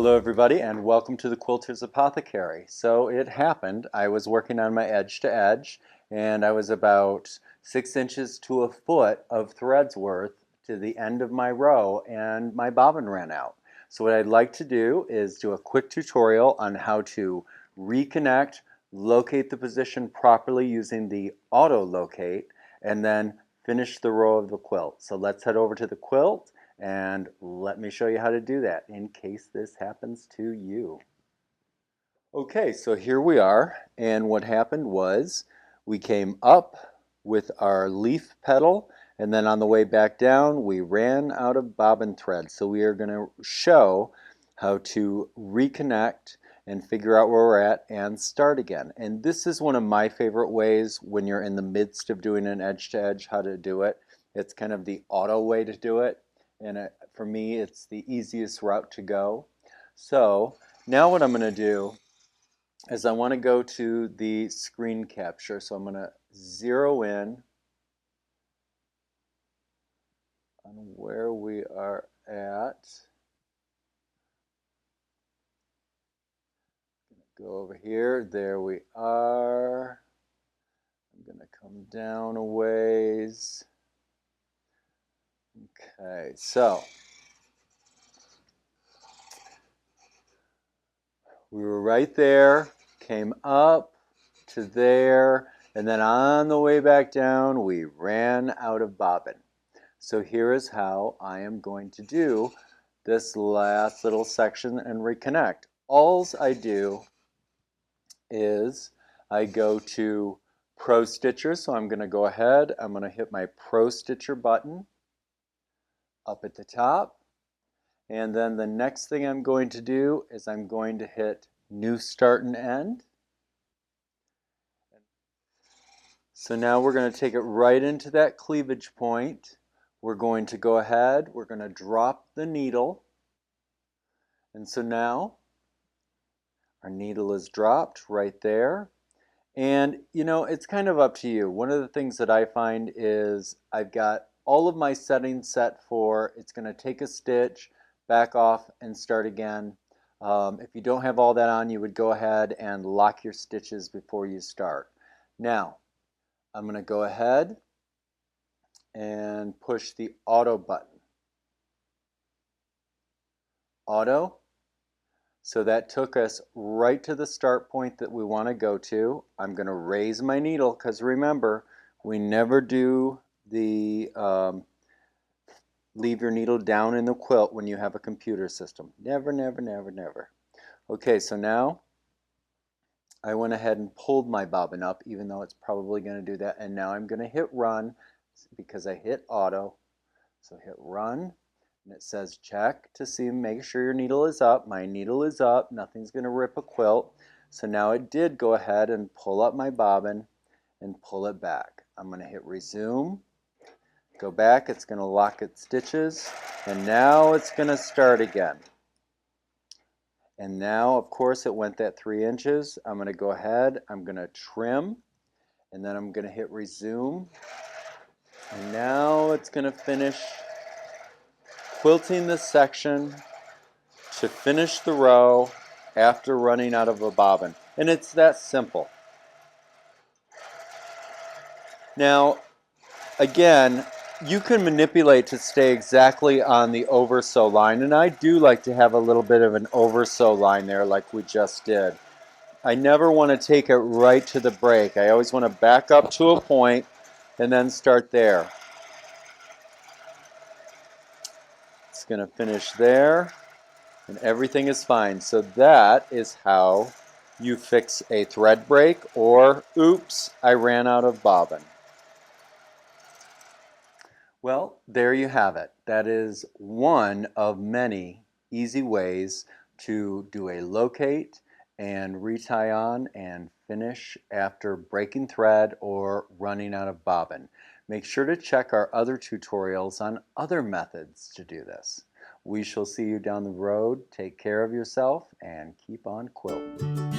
Hello everybody and welcome to the Quilters Apothecary. So it happened, I was working on my edge to edge and I was about 6 inches to a foot of threads worth to the end of my row and my bobbin ran out. So what I'd like to do is do a quick tutorial on how to reconnect, locate the position properly using the auto locate, and then finish the row of the quilt. So let's head over to the quilt and let me show you how to do that in case this happens to you. Okay, so here we are, and what happened was we came up with our leaf petal, and then on the way back down we ran out of bobbin thread. So we are going to show how to reconnect and figure out where we're at and start again. And this is one of my favorite ways when you're in the midst of doing an edge to edge, how to do it. It's kind of the auto way to do it. And for me, it's the easiest route to go. So now what I'm going to do is I want to go to the screen capture. So I'm going to zero in on where we are at. Go over here. There we are. I'm going to come down a ways. Okay, so we were right there, came up to there, and then on the way back down, we ran out of bobbin. So here is how I am going to do this last little section and reconnect. Alls I do is I go to Pro Stitcher, so I'm going to go ahead, I'm going to hit my Pro Stitcher button up at the top. And then the next thing I'm going to do is I'm going to hit New Start and End. So now we're going to take it right into that cleavage point. We're going to go ahead, we're going to drop the needle. And so now our needle is dropped right there. And you know, it's kind of up to you. One of the things that I find is I've got all of my settings set for it's going to take a stitch, back off, and start again. If you don't have all that on, you would go ahead and lock your stitches before you start. Now, I'm going to go ahead and push the auto button. Auto. So that took us right to the start point that we want to go to. I'm going to raise my needle because remember, we never do the leave your needle down in the quilt when you have a computer system. Never, never, never, never. Okay, so now I went ahead and pulled my bobbin up, even though it's probably going to do that. And now I'm going to hit run because I hit auto. So hit run, and it says check to see, make sure your needle is up. My needle is up. Nothing's going to rip a quilt. So now it did go ahead and pull up my bobbin and pull it back. I'm going to hit resume. Go back, it's going to lock its stitches, and now it's going to start again. And now, of course, it went that 3 inches. I'm going to go ahead, I'm going to trim, and then I'm going to hit resume. And now it's going to finish quilting this section to finish the row after running out of a bobbin. And it's that simple. Now, again, you can manipulate to stay exactly on the over-sew line, and I do like to have a little bit of an over-sew line there like we just did. I never want to take it right to the break. I always want to back up to a point and then start there. It's going to finish there, and everything is fine. So that is how you fix a thread break or, oops, I ran out of bobbin. Well, there you have it. That is one of many easy ways to do a locate and retie on and finish after breaking thread or running out of bobbin. Make sure to check our other tutorials on other methods to do this. We shall see you down the road. Take care of yourself and keep on quilting.